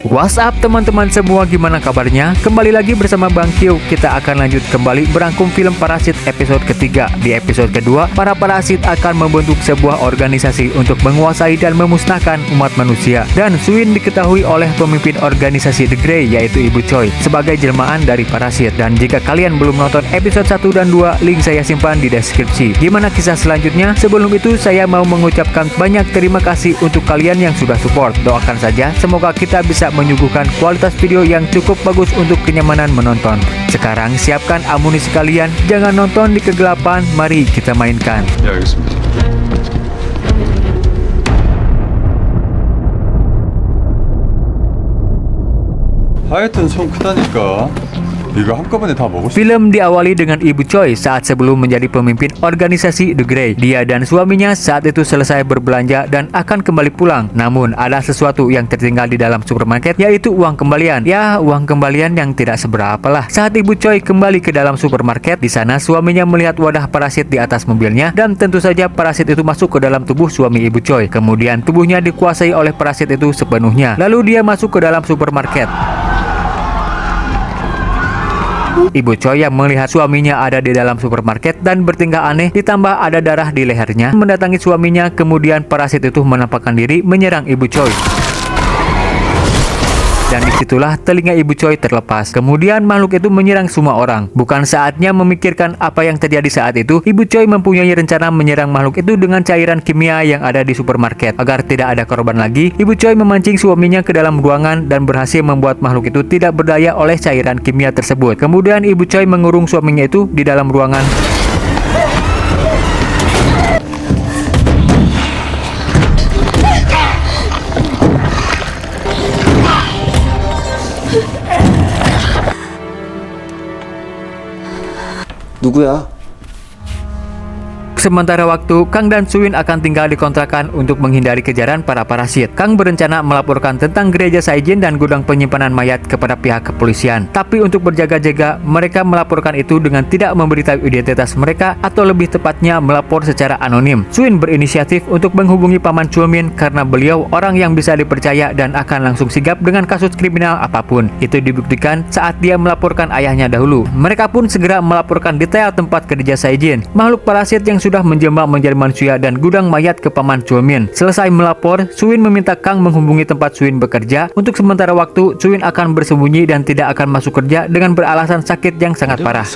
What's up teman-teman semua, gimana kabarnya? Kembali lagi bersama Bang Q. Kita akan lanjut kembali berangkum film Parasit episode ketiga. Di episode kedua, para parasit akan membentuk sebuah organisasi untuk menguasai dan memusnahkan umat manusia. Dan Suin diketahui oleh pemimpin organisasi The Grey, yaitu Ibu Choi, sebagai jelmaan dari parasit. Dan jika kalian belum nonton episode 1 dan 2, link saya simpan di deskripsi. Gimana kisah selanjutnya? Sebelum itu, saya mau mengucapkan banyak terima kasih untuk kalian yang sudah support. Doakan saja, semoga kita bisa menyuguhkan kualitas video yang cukup bagus untuk kenyamanan menonton. Sekarang siapkan amunisi kalian, jangan nonton di kegelapan, mari kita mainkan. 네, 알겠습니다. 하여튼 손 크다니까 이거 한꺼번에 다 먹을 수 Film diawali dengan Ibu Choi saat sebelum menjadi pemimpin organisasi The Grey. Dia dan suaminya saat itu selesai berbelanja dan akan kembali pulang. Namun ada sesuatu yang tertinggal di dalam supermarket, yaitu uang kembalian. Ya, uang kembalian yang tidak seberapa lah. Saat Ibu Choi kembali ke dalam supermarket, di sana suaminya melihat wadah parasit di atas mobilnya, dan tentu saja parasit itu masuk ke dalam tubuh suami Ibu Choi. Kemudian tubuhnya dikuasai oleh parasit itu sepenuhnya. Lalu dia masuk ke dalam supermarket. Ibu Choi yang melihat suaminya ada di dalam supermarket dan bertingkah aneh, ditambah ada darah di lehernya, mendatangi suaminya. Kemudian parasit itu menampakkan diri menyerang Ibu Choi. Dan disitulah telinga Ibu Choi terlepas. Kemudian makhluk itu menyerang semua orang. Bukan saatnya memikirkan apa yang terjadi saat itu. Ibu Choi mempunyai rencana menyerang makhluk itu dengan cairan kimia yang ada di supermarket. Agar tidak ada korban lagi, Ibu Choi memancing suaminya ke dalam ruangan dan berhasil membuat makhluk itu tidak berdaya oleh cairan kimia tersebut. Kemudian Ibu Choi mengurung suaminya itu di dalam ruangan. 누구야? Sementara waktu, Kang dan Suin akan tinggal di kontrakan untuk menghindari kejaran para parasit. Kang berencana melaporkan tentang gereja Saijin dan gudang penyimpanan mayat kepada pihak kepolisian. Tapi untuk berjaga-jaga, mereka melaporkan itu dengan tidak memberitahu identitas mereka, atau lebih tepatnya melapor secara anonim. Suin berinisiatif untuk menghubungi Paman Chulmin karena beliau orang yang bisa dipercaya dan akan langsung sigap dengan kasus kriminal apapun. Itu dibuktikan saat dia melaporkan ayahnya dahulu. Mereka pun segera melaporkan detail tempat gereja Saijin, makhluk parasit yang sudah menjelma menjadi manusia, dan gudang mayat ke Paman Chulmin. Selesai melapor, Suin meminta Kang menghubungi tempat Suin bekerja. Untuk sementara waktu, Suin akan bersembunyi dan tidak akan masuk kerja dengan beralasan sakit yang sangat parah.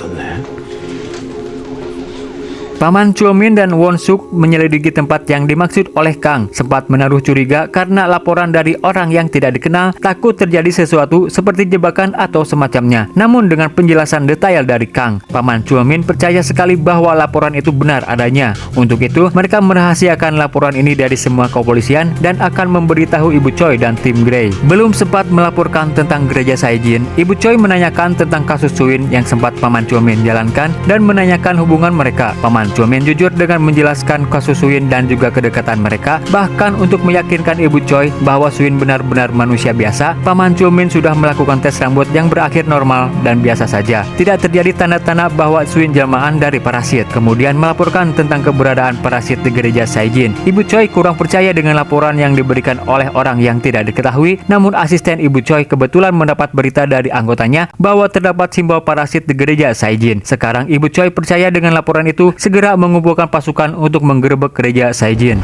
Paman Chulmin dan Won Suk menyelidiki tempat yang dimaksud oleh Kang. Sempat menaruh curiga karena laporan dari orang yang tidak dikenal, takut terjadi sesuatu seperti jebakan atau semacamnya. Namun dengan penjelasan detail dari Kang, Paman Chulmin percaya sekali bahwa laporan itu benar adanya. Untuk itu, mereka merahasiakan laporan ini dari semua kepolisian dan akan memberitahu Ibu Choi dan tim Grey. Belum sempat melaporkan tentang gereja Saijin, Ibu Choi menanyakan tentang kasus Suin yang sempat Paman Chulmin jalankan dan menanyakan hubungan mereka. Paman Chulmin jujur dengan menjelaskan kasus Suin dan juga kedekatan mereka. Bahkan untuk meyakinkan Ibu Choi bahwa Suin benar-benar manusia biasa, Paman Chulmin sudah melakukan tes rambut yang berakhir normal dan biasa saja. Tidak terjadi tanda-tanda bahwa Suin jelmaan dari parasit. Kemudian melaporkan tentang keberadaan parasit di gereja Saijin. Ibu Choi kurang percaya dengan laporan yang diberikan oleh orang yang tidak diketahui. Namun asisten Ibu Choi kebetulan mendapat berita dari anggotanya bahwa terdapat simbol parasit di gereja Saijin. Sekarang Ibu Choi percaya dengan laporan itu, segera mengumpulkan pasukan untuk menggerebek gereja Saijin.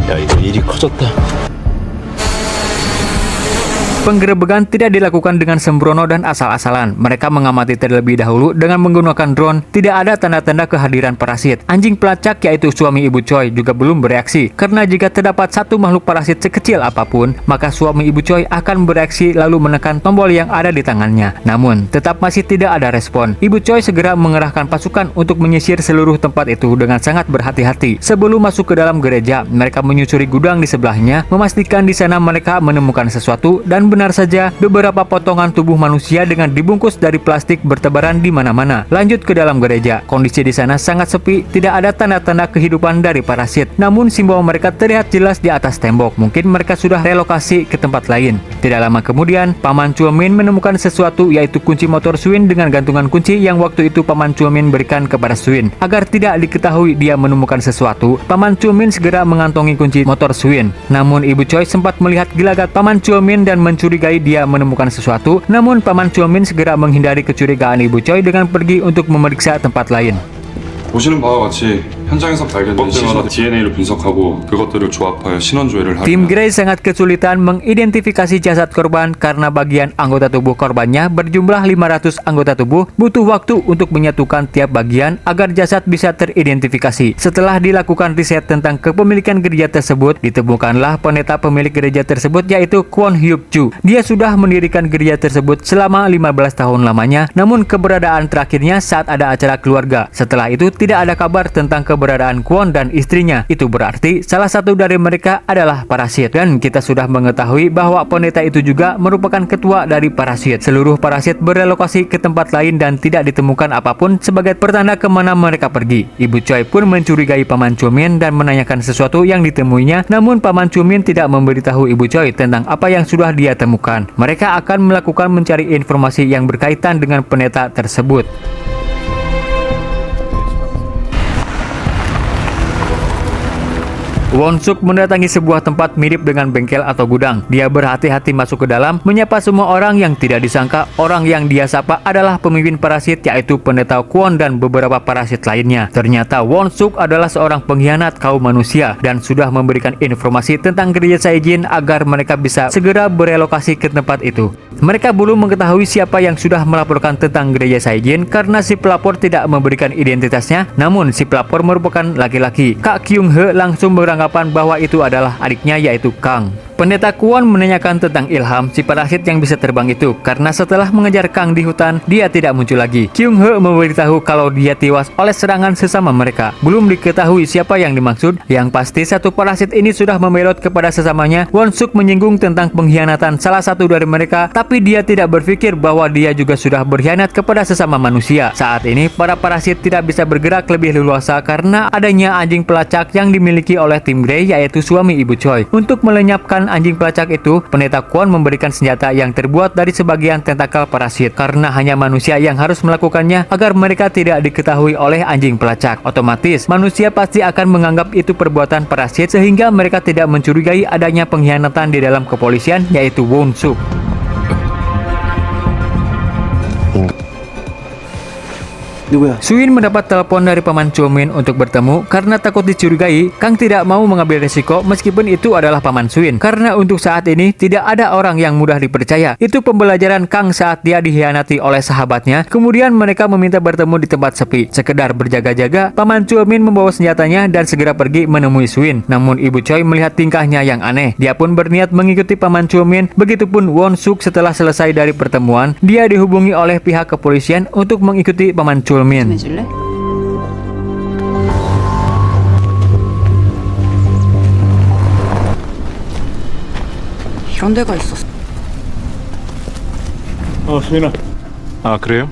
야, 이거 일이 커졌다. Penggerebekan tidak dilakukan dengan sembrono dan asal-asalan. Mereka mengamati terlebih dahulu dengan menggunakan drone. Tidak ada tanda-tanda kehadiran parasit. Anjing pelacak, yaitu suami Ibu Choi, juga belum bereaksi. Karena jika terdapat satu makhluk parasit sekecil apapun, maka suami Ibu Choi akan bereaksi lalu menekan tombol yang ada di tangannya. Namun, tetap masih tidak ada respon. Ibu Choi segera mengerahkan pasukan untuk menyisir seluruh tempat itu dengan sangat berhati-hati. Sebelum masuk ke dalam gereja, mereka menyusuri gudang di sebelahnya, memastikan di sana mereka menemukan sesuatu, dan Dan benar saja, beberapa potongan tubuh manusia dengan dibungkus dari plastik bertebaran di mana-mana. Lanjut ke dalam gereja. Kondisi di sana sangat sepi, tidak ada tanda-tanda kehidupan dari parasit. Namun simbol mereka terlihat jelas di atas tembok. Mungkin mereka sudah relokasi ke tempat lain. Tidak lama kemudian, Paman Chuomin menemukan sesuatu, yaitu kunci motor Swin dengan gantungan kunci yang waktu itu Paman Chuomin berikan kepada Swin. Agar tidak diketahui dia menemukan sesuatu, Paman Chuomin segera mengantongi kunci motor Swin. Namun Ibu Choi sempat melihat gelagat Paman Chuomin dan mencurigai dia menemukan sesuatu. Namun Paman Chuomin segera menghindari kecurigaan Ibu Choi dengan pergi untuk memeriksa tempat lain. 보시는 바와 같이 현장에서 발견된 시신 DNA를 분석하고 그것들을 조합하여 신원조회를 하려 Tim Grey sangat kesulitan mengidentifikasi jasad korban karena bagian anggota tubuh korbannya berjumlah 500 anggota tubuh. Butuh waktu untuk menyatukan tiap bagian agar jasad bisa teridentifikasi. Setelah dilakukan riset tentang kepemilikan gereja tersebut, ditemukanlah pendeta pemilik gereja tersebut, yaitu Kwon Hyuk Ju. Dia sudah mendirikan gereja tersebut selama 15 tahun lamanya, namun keberadaan terakhirnya saat ada acara keluarga. Setelah itu tidak ada kabar tentang keberadaan Kwon dan istrinya. Itu berarti salah satu dari mereka adalah parasit. Dan kita sudah mengetahui bahwa pendeta itu juga merupakan ketua dari parasit. Seluruh parasit berelokasi ke tempat lain dan tidak ditemukan apapun sebagai pertanda kemana mereka pergi. Ibu Choi pun mencurigai Paman Chuomin dan menanyakan sesuatu yang ditemuinya. Namun Paman Chuomin tidak memberitahu Ibu Choi tentang apa yang sudah dia temukan. Mereka akan melakukan mencari informasi yang berkaitan dengan pendeta tersebut. Won Suk mendatangi sebuah tempat mirip dengan bengkel atau gudang. Dia berhati-hati masuk ke dalam, menyapa semua orang yang tidak disangka. Orang yang dia sapa adalah pemimpin parasit, yaitu pendeta Kwon dan beberapa parasit lainnya. Ternyata Won Suk adalah seorang pengkhianat kaum manusia dan sudah memberikan informasi tentang gereja Saejin agar mereka bisa segera berelokasi ke tempat itu. Mereka belum mengetahui siapa yang sudah melaporkan tentang gereja Saejin karena si pelapor tidak memberikan identitasnya. Namun si pelapor merupakan laki-laki. Kak Kyung He langsung beranggapan bahwa itu adalah adiknya, yaitu Kang. Pendeta Kwon menanyakan tentang Ilham, si parasit yang bisa terbang itu, karena setelah mengejar Kang di hutan, dia tidak muncul lagi. Kyung He memberitahu kalau dia tewas oleh serangan sesama mereka. Belum diketahui siapa yang dimaksud. Yang pasti satu parasit ini sudah membelot kepada sesamanya. Won Suk menyinggung tentang pengkhianatan salah satu dari mereka, tapi dia tidak berpikir bahwa dia juga sudah berkhianat kepada sesama manusia. Saat ini para parasit tidak bisa bergerak lebih leluasa karena adanya anjing pelacak yang dimiliki oleh Tim Grey, yaitu suami Ibu Choi. Untuk melenyapkan anjing pelacak itu, pendeta Kwon memberikan senjata yang terbuat dari sebagian tentakel parasit karena hanya manusia yang harus melakukannya agar mereka tidak diketahui oleh anjing pelacak. Otomatis manusia pasti akan menganggap itu perbuatan parasit sehingga mereka tidak mencurigai adanya pengkhianatan di dalam kepolisian, yaitu Won Suk. Swin mendapat telepon dari Paman Chuomin untuk bertemu karena takut dicurigai. Kang tidak mau mengambil resiko meskipun itu adalah Paman Swin, karena untuk saat ini tidak ada orang yang mudah dipercaya. Itu pembelajaran Kang saat dia dikhianati oleh sahabatnya. Kemudian mereka meminta bertemu di tempat sepi. Sekedar berjaga-jaga, Paman Chuomin membawa senjatanya dan segera pergi menemui Swin. Namun Ibu Choi melihat tingkahnya yang aneh. Dia pun berniat mengikuti Paman Chuomin. Begitupun Won Suk. Setelah selesai dari pertemuan, dia dihubungi oleh pihak kepolisian untuk mengikuti Paman Chuomin. 해줄래? 이런 데가 있었어. 수인아. 아, 그래요?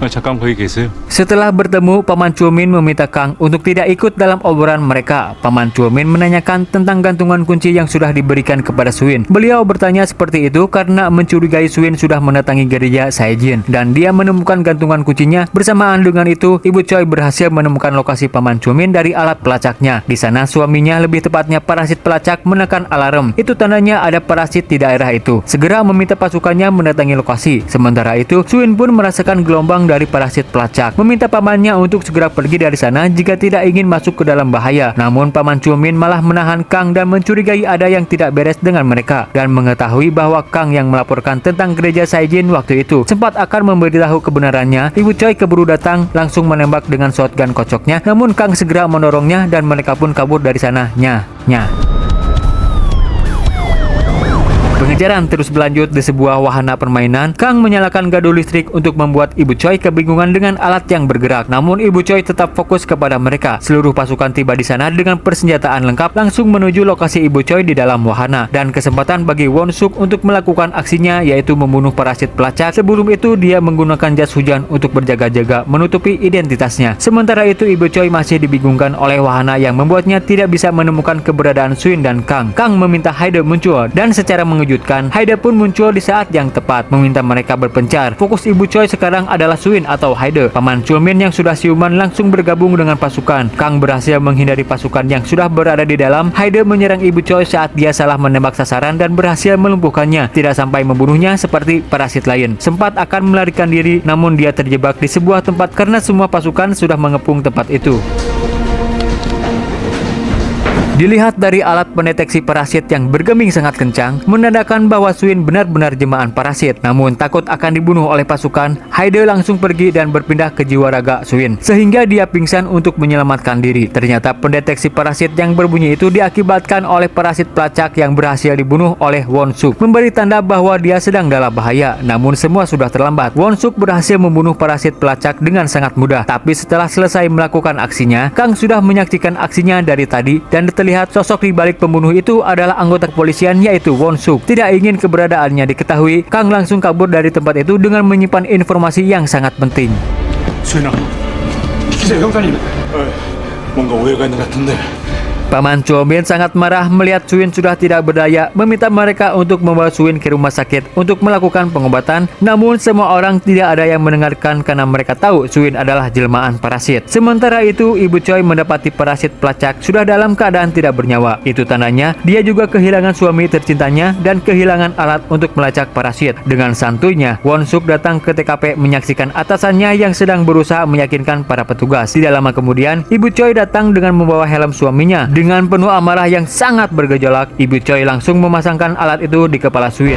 잠깐 거기 계세요. Setelah bertemu, Paman Chuomin meminta Kang untuk tidak ikut dalam obrolan mereka. Paman Chuomin menanyakan tentang gantungan kunci yang sudah diberikan kepada Swin. Beliau bertanya seperti itu karena mencurigai Swin sudah mendatangi gereja Saejin dan dia menemukan gantungan kuncinya. Bersamaan dengan itu, Ibu Choi berhasil menemukan lokasi Paman Chuomin dari alat pelacaknya. Di sana suaminya, lebih tepatnya parasit pelacak, menekan alarm. Itu tandanya ada parasit di daerah itu. Segera meminta pasukannya mendatangi lokasi. Sementara itu, Swin pun merasakan gelombang dari parasit pelacak, meminta pamannya untuk segera pergi dari sana jika tidak ingin masuk ke dalam bahaya. Namun Paman Chuomin malah menahan Kang dan mencurigai ada yang tidak beres dengan mereka, dan mengetahui bahwa Kang yang melaporkan tentang gereja Saejin waktu itu sempat akan memberitahu kebenarannya. Ibu Choi keburu datang, langsung menembak dengan shotgun kocoknya. Namun Kang segera mendorongnya dan mereka pun kabur dari sana. Pengejaran terus berlanjut di sebuah wahana permainan. Kang menyalakan gardu listrik untuk membuat Ibu Choi kebingungan dengan alat yang bergerak. Namun Ibu Choi tetap fokus kepada mereka. Seluruh pasukan tiba di sana dengan persenjataan lengkap langsung menuju lokasi Ibu Choi di dalam wahana. Dan kesempatan bagi Won Suk untuk melakukan aksinya yaitu membunuh parasit pelacak. Sebelum itu dia menggunakan jas hujan untuk berjaga-jaga menutupi identitasnya. Sementara itu Ibu Choi masih dibingungkan oleh wahana yang membuatnya tidak bisa menemukan keberadaan Suin dan Kang. Kang meminta Haide muncul dan secara mengejutkan Haide pun muncul di saat yang tepat meminta mereka berpencar. Fokus Ibu Choi sekarang adalah Suin atau Haide. Paman Chulmin yang sudah siuman langsung bergabung dengan pasukan. Kang berhasil menghindari pasukan yang sudah berada di dalam. Haide menyerang Ibu Choi saat dia salah menembak sasaran dan berhasil melumpuhkannya. Tidak sampai membunuhnya seperti parasit lain. Sempat akan melarikan diri namun dia terjebak di sebuah tempat karena semua pasukan sudah mengepung tempat itu. Dilihat dari alat pendeteksi parasit yang bergeming sangat kencang, menandakan bahwa Suin benar-benar jemaah parasit. Namun takut akan dibunuh oleh pasukan, Haide langsung pergi dan berpindah ke jiwa raga Suin, sehingga dia pingsan untuk menyelamatkan diri. Ternyata pendeteksi parasit yang berbunyi itu diakibatkan oleh parasit pelacak yang berhasil dibunuh oleh Won Suk, memberi tanda bahwa dia sedang dalam bahaya. Namun semua sudah terlambat. Won Suk berhasil membunuh parasit pelacak dengan sangat mudah. Tapi setelah selesai melakukan aksinya, Kang sudah menyaksikan aksinya dari tadi dan terlihat sosok di balik pembunuh itu adalah anggota kepolisian yaitu Won Suk. Tidak ingin keberadaannya diketahui, Kang langsung kabur dari tempat itu dengan menyimpan informasi yang sangat penting. 수인아, 기자 형사님. 뭔가 오해가 있는 것 같은데. Paman Chulmin sangat marah melihat Suin sudah tidak berdaya, meminta mereka untuk membawa Suin ke rumah sakit untuk melakukan pengobatan. Namun semua orang tidak ada yang mendengarkan karena mereka tahu Suin adalah jelmaan parasit. Sementara itu Ibu Choi mendapati parasit pelacak sudah dalam keadaan tidak bernyawa. Itu tandanya dia juga kehilangan suami tercintanya dan kehilangan alat untuk melacak parasit. Dengan santuinya Won Suk datang ke TKP menyaksikan atasannya yang sedang berusaha meyakinkan para petugas. Tidak lama kemudian Ibu Choi datang dengan membawa helm suaminya. Dengan penuh amarah yang sangat bergejolak, Ibu Choi langsung memasangkan alat itu di kepala Suin.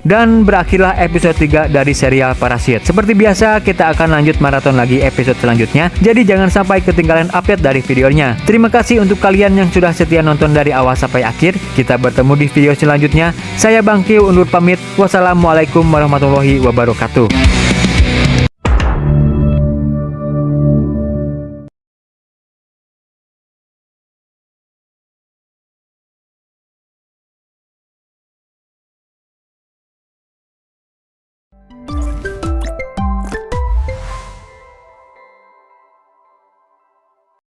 Dan berakhirlah episode 3 dari serial Parasit. Seperti biasa, kita akan lanjut maraton lagi episode selanjutnya. Jadi jangan sampai ketinggalan update dari videonya. Terima kasih untuk kalian yang sudah setia nonton dari awal sampai akhir. Kita bertemu di video selanjutnya. Saya Bang Kyu undur pamit. Wassalamualaikum warahmatullahi wabarakatuh.